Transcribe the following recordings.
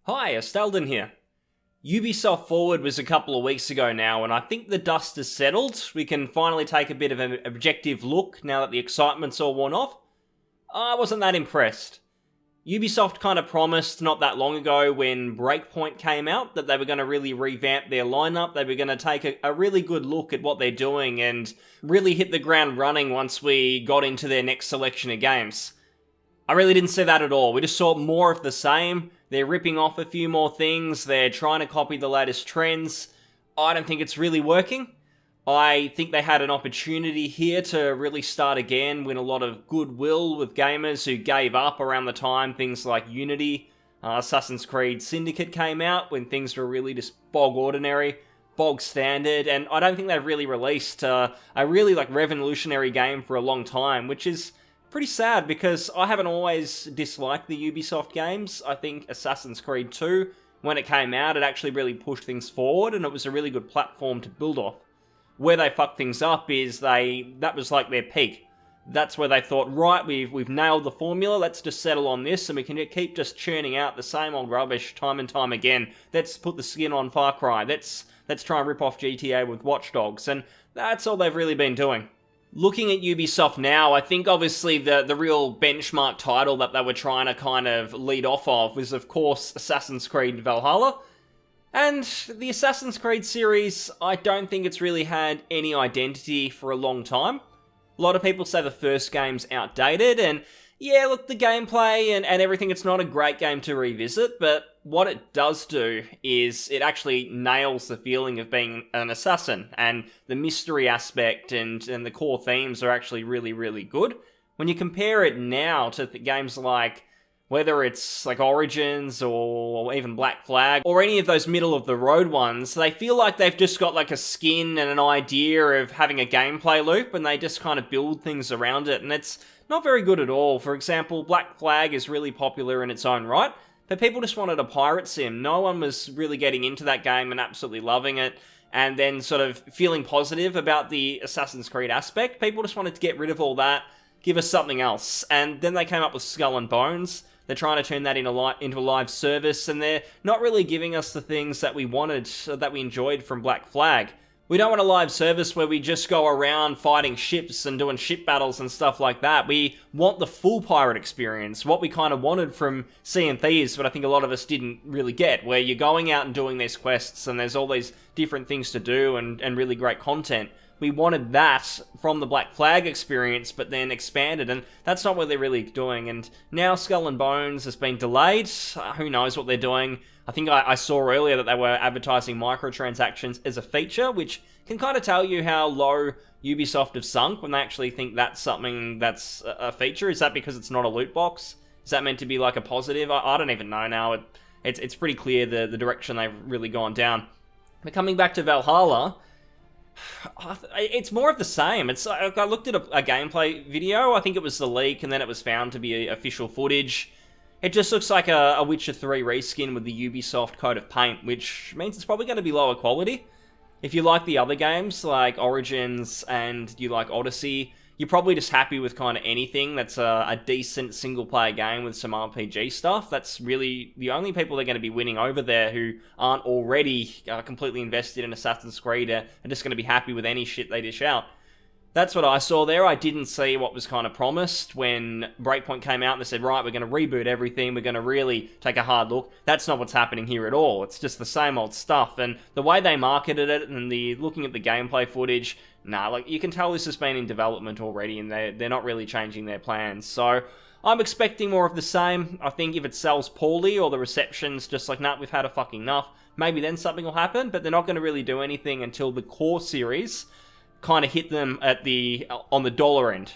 Hi, Estelden here. Ubisoft Forward was a couple of weeks ago now, and I think the dust has settled. We can finally take a bit of an objective look now that the excitement's all worn off. I wasn't that impressed. Ubisoft kind of promised not that long ago when Breakpoint came out that they were going to really revamp their lineup. They were going to take a really good look at what they're doing and really hit the ground running once we got into their next selection of games. I really didn't see that at all. We just saw more of the same. They're ripping off a few more things. They're trying to copy the latest trends. I don't think it's really working. I think they had an opportunity here to really start again, win a lot of goodwill with gamers who gave up around the time things like Unity, Assassin's Creed Syndicate came out, when things were really just bog ordinary, bog standard, and I don't think they've really released a really revolutionary game for a long time, which is pretty sad because I haven't always disliked the Ubisoft games. I think Assassin's Creed 2, when it came out, it actually really pushed things forward and it was a really good platform to build off. Where they fucked things up is that was like their peak. That's where they thought, right, we've nailed the formula, let's just settle on this and we can keep just churning out the same old rubbish time and time again. Let's put the skin on Far Cry. Let's try and rip off GTA with Watch Dogs, and that's all they've really been doing. Looking at Ubisoft now, I think obviously the real benchmark title that they were trying to kind of lead off of was, of course, Assassin's Creed Valhalla. And the Assassin's Creed series, I don't think it's really had any identity for a long time. A lot of people say the first game's outdated, and yeah, look, the gameplay and everything, it's not a great game to revisit, but what it does do is it actually nails the feeling of being an assassin, and the mystery aspect and the core themes are actually really, really good. When you compare it now to games like, whether it's like Origins or even Black Flag or any of those middle-of-the-road ones, they feel like they've just got like a skin and an idea of having a gameplay loop, and they just kind of build things around it, and it's not very good at all. For example, Black Flag is really popular in its own right, but people just wanted a pirate sim. No one was really getting into that game and absolutely loving it, and then sort of feeling positive about the Assassin's Creed aspect. People just wanted to get rid of all that, give us something else, and then they came up with Skull and Bones. They're trying to turn that into a live service, and they're not really giving us the things that we wanted, that we enjoyed from Black Flag. We don't want a live service where we just go around fighting ships and doing ship battles and stuff like that. We want the full pirate experience, what we kind of wanted from Sea and Thieves, but I think a lot of us didn't really get, where you're going out and doing these quests and there's all these different things to do and really great content. We wanted that from the Black Flag experience, but then expanded, and that's not what they're really doing. And now Skull and Bones has been delayed. Who knows what they're doing? I think I saw earlier that they were advertising microtransactions as a feature, which can kind of tell you how low Ubisoft have sunk when they actually think that's something that's a feature. Is that because it's not a loot box? Is that meant to be like a positive? I don't even know now. It's pretty clear the direction they've really gone down. But coming back to Valhalla, it's more of the same. I looked at a gameplay video. I think it was the leak, and then it was found to be official footage. It just looks like a Witcher 3 reskin with the Ubisoft coat of paint, which means it's probably going to be lower quality. If you like the other games, like Origins and you like Odyssey, you're probably just happy with kind of anything that's a decent single-player game with some RPG stuff. That's really the only people they're going to be winning over there who aren't already completely invested in Assassin's Creed are just going to be happy with any shit they dish out. That's what I saw there. I didn't see what was kind of promised when Breakpoint came out and they said, right, we're going to reboot everything, we're going to really take a hard look. That's not what's happening here at all. It's just the same old stuff, and the way they marketed it and looking at the gameplay footage, you can tell this has been in development already, and they're not really changing their plans. So I'm expecting more of the same. I think if it sells poorly or the reception's just like, we've had a fucking enough, maybe then something will happen, but they're not going to really do anything until the core series kind of hit them on the dollar end.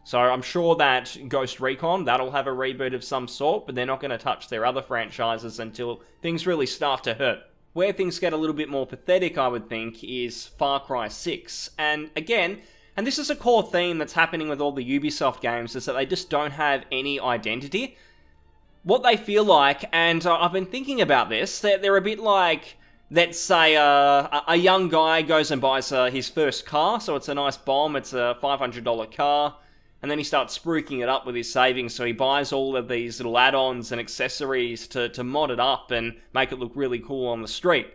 So I'm sure that Ghost Recon, that'll have a reboot of some sort, but they're not going to touch their other franchises until things really start to hurt. Where things get a little bit more pathetic, I would think, is Far Cry 6. And again, and this is a core theme that's happening with all the Ubisoft games, is that they just don't have any identity. What they feel like, and I've been thinking about this, they're a bit like, let's say a young guy goes and buys his first car, so it's a nice bomb, it's a $500 car, and then he starts spruiking it up with his savings, so he buys all of these little add-ons and accessories to mod it up and make it look really cool on the street.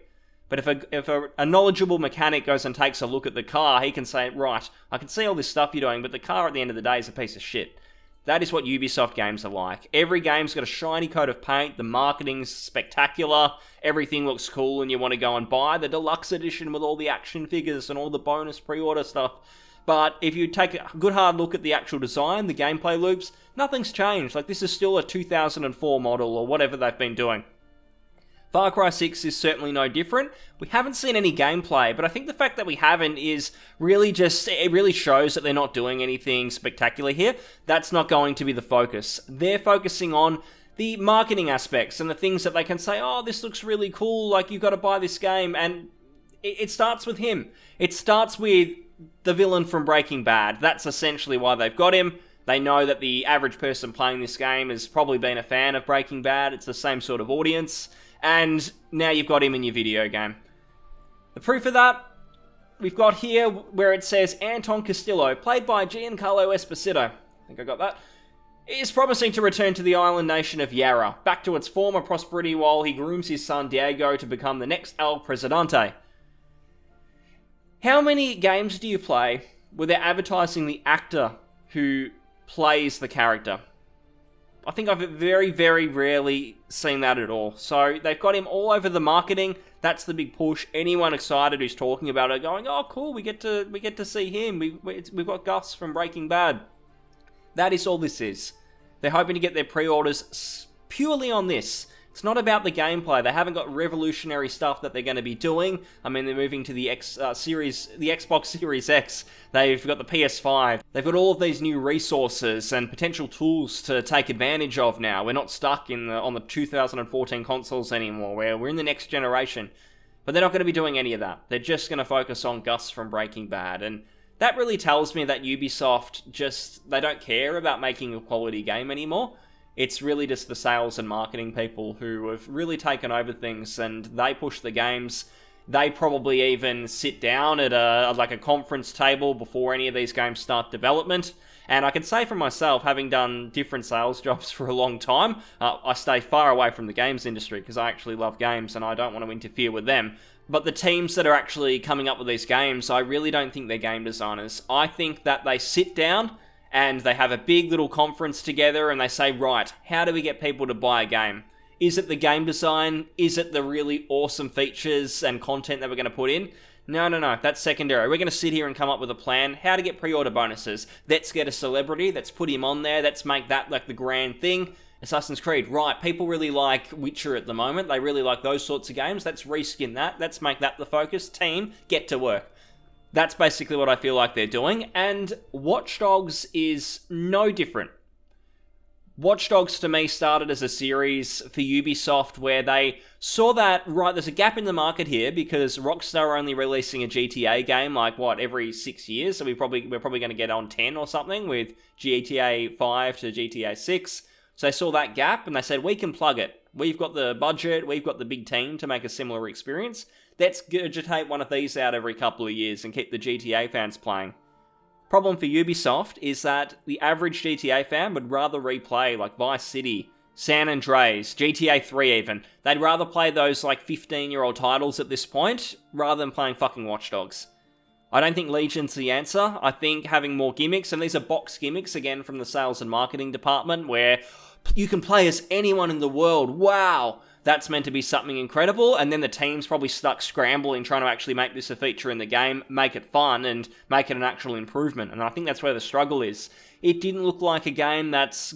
But if a knowledgeable mechanic goes and takes a look at the car, he can say, right, I can see all this stuff you're doing, but the car at the end of the day is a piece of shit. That is what Ubisoft games are like. Every game's got a shiny coat of paint, the marketing's spectacular, everything looks cool, and you want to go and buy the deluxe edition with all the action figures and all the bonus pre-order stuff. But if you take a good hard look at the actual design, the gameplay loops, nothing's changed. Like, this is still a 2004 model or whatever they've been doing. Far Cry 6 is certainly no different. We haven't seen any gameplay, but I think the fact that we haven't is really it really shows that they're not doing anything spectacular here. That's not going to be the focus. They're focusing on the marketing aspects and the things that they can say, oh, this looks really cool, like, you've got to buy this game, and it starts with him. It starts with the villain from Breaking Bad. That's essentially why they've got him. They know that the average person playing this game has probably been a fan of Breaking Bad. It's the same sort of audience. And now you've got him in your video game. The proof of that, we've got here where it says Anton Castillo, played by Giancarlo Esposito, I think I got that, is promising to return to the island nation of Yarra, back to its former prosperity while he grooms his son Diego to become the next El Presidente. How many games do you play where they're advertising the actor who plays the character? I think I've very, very rarely seen that at all. So they've got him all over the marketing. That's the big push. Anyone excited who's talking about it, going, "Oh, cool! We get to see him. We've got Gus from Breaking Bad." That is all this is. They're hoping to get their pre-orders purely on this. It's not about the gameplay. They haven't got revolutionary stuff that they're going to be doing. I mean, they're moving to the Xbox Series X. They've got the PS5. They've got all of these new resources and potential tools to take advantage of now. We're not stuck on the 2014 consoles anymore, where we're in the next generation. But they're not going to be doing any of that. They're just going to focus on Gus from Breaking Bad. And that really tells me that Ubisoft they don't care about making a quality game anymore. It's really just the sales and marketing people who have really taken over things, and they push the games. They probably even sit down at a conference table before any of these games start development. And I can say for myself, having done different sales jobs for a long time, I stay far away from the games industry because I actually love games and I don't want to interfere with them. But the teams that are actually coming up with these games, I really don't think they're game designers. I think that they sit down and they have a big little conference together and they say, right, how do we get people to buy a game? Is it the game design? Is it the really awesome features and content that we're going to put in? No, that's secondary. We're going to sit here and come up with a plan, how to get pre-order bonuses. Let's get a celebrity, let's put him on there, let's make that like the grand thing. Assassin's Creed, right, people really like Witcher at the moment, they really like those sorts of games, let's reskin that, let's make that the focus. Team, get to work. That's basically what I feel like they're doing, and Watch Dogs is no different. Watch Dogs to me started as a series for Ubisoft where they saw that, right, there's a gap in the market here because Rockstar are only releasing a GTA game every 6 years, so we're probably going to get on 10 or something with GTA 5 to GTA 6. So they saw that gap and they said, we can plug it. We've got the budget, we've got the big team to make a similar experience. Let's gurgitate one of these out every couple of years and keep the GTA fans playing. Problem for Ubisoft is that the average GTA fan would rather replay like Vice City, San Andreas, GTA 3 even. They'd rather play those 15-year-old titles at this point rather than playing fucking Watch Dogs. I don't think Legion's the answer. I think having more gimmicks, and these are box gimmicks again from the sales and marketing department, where you can play as anyone in the world. Wow! That's meant to be something incredible, and then the team's probably stuck scrambling trying to actually make this a feature in the game, make it fun, and make it an actual improvement. And I think that's where the struggle is. It didn't look like a game that's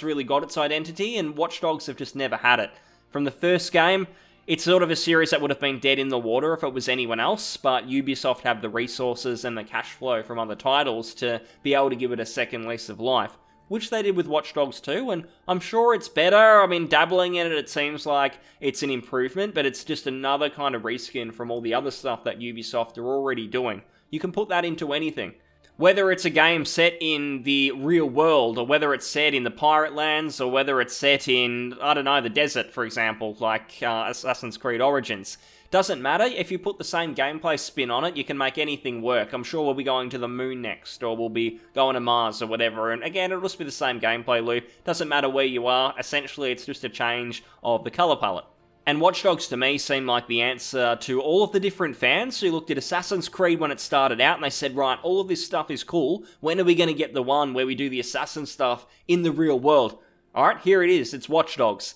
really got its identity, and Watch Dogs have just never had it. From the first game, it's sort of a series that would have been dead in the water if it was anyone else, but Ubisoft have the resources and the cash flow from other titles to be able to give it a second lease of life. Which they did with Watch Dogs 2, and I'm sure it's better. I mean, dabbling in it seems like it's an improvement, but it's just another kind of reskin from all the other stuff that Ubisoft are already doing. You can put that into anything. Whether it's a game set in the real world, or whether it's set in the Pirate Lands, or whether it's set in, I don't know, the desert, for example, like Assassin's Creed Origins. Doesn't matter, if you put the same gameplay spin on it, you can make anything work. I'm sure we'll be going to the moon next, or we'll be going to Mars or whatever, and again, it'll just be the same gameplay loop. Doesn't matter where you are, essentially it's just a change of the colour palette. And Watch Dogs to me seemed like the answer to all of the different fans who looked at Assassin's Creed when it started out and they said, right, all of this stuff is cool, when are we going to get the one where we do the Assassin stuff in the real world? Alright, here it is, it's Watch Dogs.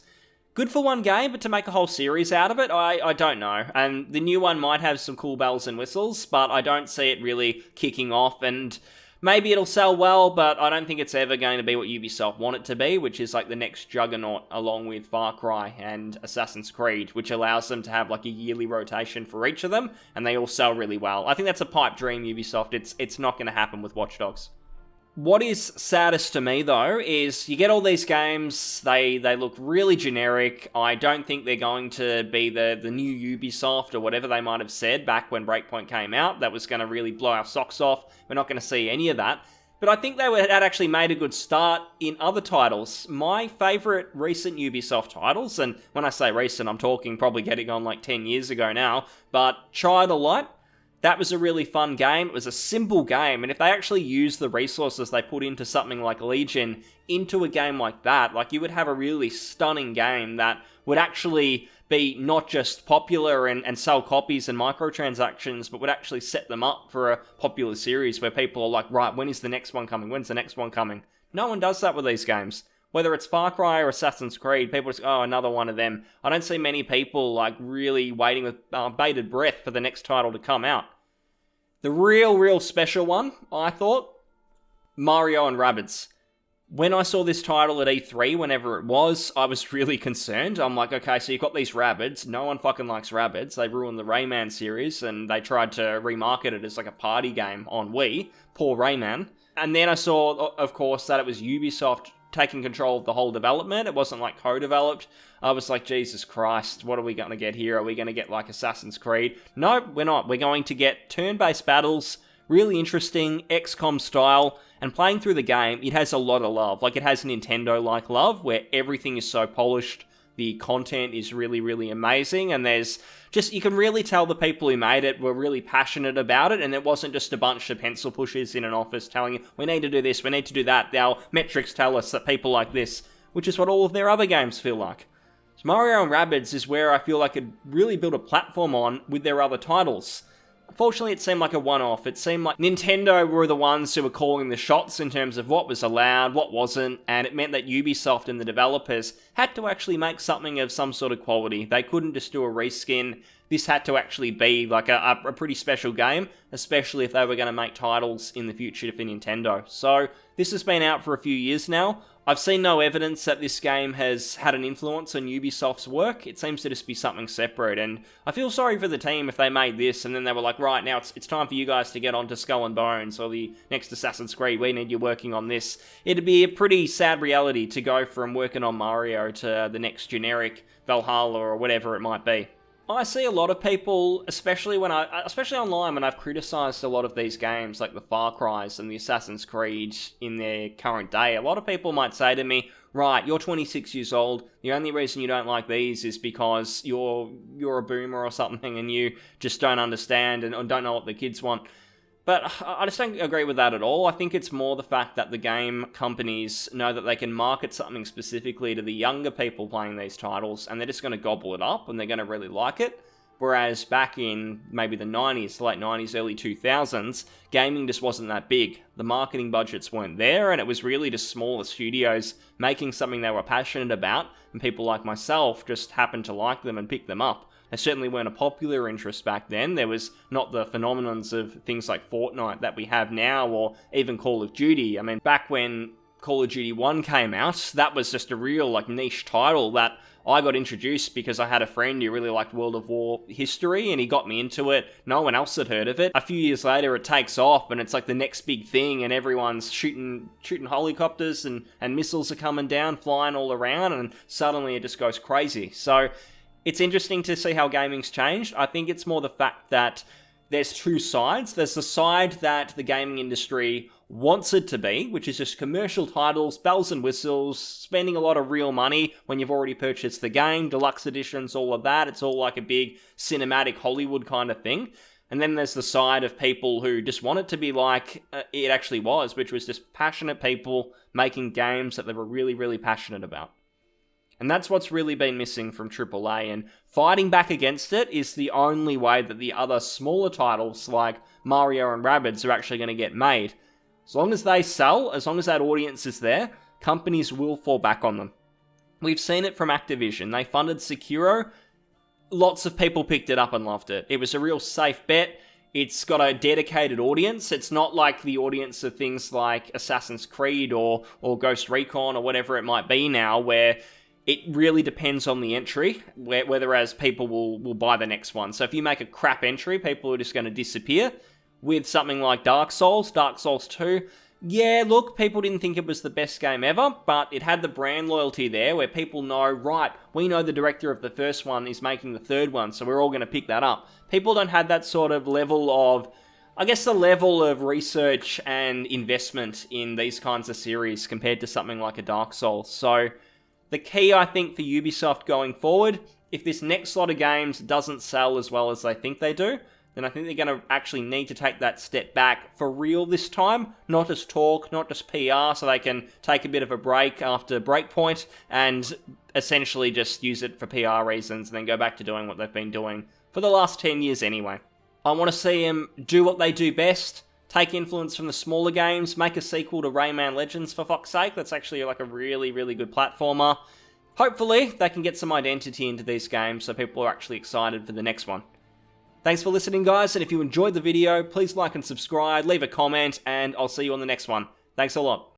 Good for one game, but to make a whole series out of it, I don't know. And the new one might have some cool bells and whistles, but I don't see it really kicking off, and maybe it'll sell well, but I don't think it's ever going to be what Ubisoft want it to be, which is like the next juggernaut along with Far Cry and Assassin's Creed, which allows them to have like a yearly rotation for each of them, and they all sell really well. I think that's a pipe dream, Ubisoft. It's not going to happen with Watch Dogs. What is saddest to me, though, is you get all these games, they look really generic. I don't think they're going to be the new Ubisoft or whatever they might have said back when Breakpoint came out. That was going to really blow our socks off. We're not going to see any of that. But I think had actually made a good start in other titles. My favourite recent Ubisoft titles, and when I say recent, I'm talking probably getting on like 10 years ago now, but Child of Light. That was a really fun game. It was a simple game, and if they actually used the resources they put into something like Legion into a game like that, like you would have a really stunning game that would actually be not just popular and sell copies and microtransactions, but would actually set them up for a popular series where people are like, right, when is the next one coming? When's the next one coming? No one does that with these games. Whether it's Far Cry or Assassin's Creed, people just, oh, another one of them. I don't see many people like really waiting with bated breath for the next title to come out. The real special one, I thought, Mario and Rabbids. When I saw this title at E3, whenever it was, I was really concerned. I'm like, okay, so you've got these Rabbids. No one fucking likes Rabbids. They ruined the Rayman series, and they tried to remarket it as like a party game on Wii. Poor Rayman. And then I saw, of course, that it was Ubisoft taking control of the whole development. It wasn't like co-developed. I was like, Jesus Christ, what are we going to get here? Are we going to get like Assassin's Creed? No, we're not. We're going to get turn-based battles, really interesting, XCOM style, and playing through the game, it has a lot of love. Like, it has Nintendo-like love, where everything is so polished, the content is really amazing, and there's just, you can really tell the people who made it were really passionate about it, and it wasn't just a bunch of pencil pushers in an office telling you, we need to do this, we need to do that, our metrics tell us that people like this, which is what all of their other games feel like. So Mario and Rabbids is where I feel like it really built a platform on with their other titles. Unfortunately, it seemed like a one-off. It seemed like Nintendo were the ones who were calling the shots in terms of what was allowed, what wasn't, and it meant that Ubisoft and the developers had to actually make something of some sort of quality. They couldn't just do a reskin. This had to actually be like a pretty special game, especially if they were going to make titles in the future for Nintendo. So, this has been out for a few years now. I've seen no evidence that this game has had an influence on Ubisoft's work. It seems to just be something separate, and I feel sorry for the team if they made this and then they were like, right, now it's time for you guys to get onto Skull and Bones or the next Assassin's Creed. We need you working on this. It'd be a pretty sad reality to go from working on Mario to the next generic Valhalla or whatever it might be. I see a lot of people, especially online, when I've criticised a lot of these games, like the Far Cries and the Assassin's Creed in their current day, a lot of people might say to me, right, you're 26 years old, the only reason you don't like these is because you're a boomer or something and you just don't understand and don't know what the kids want. But I just don't agree with that at all. I think it's more the fact that the game companies know that they can market something specifically to the younger people playing these titles, and they're just going to gobble it up, and they're going to really like it. Whereas back in maybe the 90s, late 90s, early 2000s, gaming just wasn't that big. The marketing budgets weren't there, and it was really just smaller studios making something they were passionate about, and people like myself just happened to like them and pick them up. They certainly weren't a popular interest back then. There was not the phenomenons of things like Fortnite that we have now, or even Call of Duty. I mean, back when Call of Duty 1 came out, that was just a real niche title that I got introduced because I had a friend who really liked World of War history, and he got me into it. No one else had heard of it. A few years later, it takes off, and it's like the next big thing, and everyone's shooting helicopters, and missiles are coming down, flying all around, and suddenly it just goes crazy. So it's interesting to see how gaming's changed. I think it's more the fact that there's two sides. There's the side that the gaming industry wants it to be, which is just commercial titles, bells and whistles, spending a lot of real money when you've already purchased the game, deluxe editions, all of that. It's all like a big cinematic Hollywood kind of thing. And then there's the side of people who just want it to be like it actually was, which was just passionate people making games that they were really, really passionate about. And that's what's really been missing from AAA, and fighting back against it is the only way that the other smaller titles like Mario and Rabbids are actually going to get made. As long as they sell, as long as that audience is there, companies will fall back on them. We've seen it from Activision. They funded Sekiro. Lots of people picked it up and loved it. It was a real safe bet. It's got a dedicated audience. It's not like the audience of things like Assassin's Creed or Ghost Recon or whatever it might be now, where it really depends on the entry, whether as people will buy the next one. So if you make a crap entry, people are just going to disappear. With something like Dark Souls 2, yeah, look, people didn't think it was the best game ever, but it had the brand loyalty there where people know, right, we know the director of the first one is making the third one, so we're all going to pick that up. People don't have that sort of level of, I guess the level of research and investment in these kinds of series compared to something like a Dark Souls. So the key, I think, for Ubisoft going forward, if this next lot of games doesn't sell as well as they think they do, then I think they're going to actually need to take that step back for real this time. Not just talk, not just PR, so they can take a bit of a break after Breakpoint and essentially just use it for PR reasons and then go back to doing what they've been doing for the last 10 years anyway. I want to see them do what they do best, take influence from the smaller games, make a sequel to Rayman Legends for fuck's sake. That's actually like a really, really good platformer. Hopefully, they can get some identity into these games so people are actually excited for the next one. Thanks for listening, guys, and if you enjoyed the video, please like and subscribe, leave a comment, and I'll see you on the next one. Thanks a lot.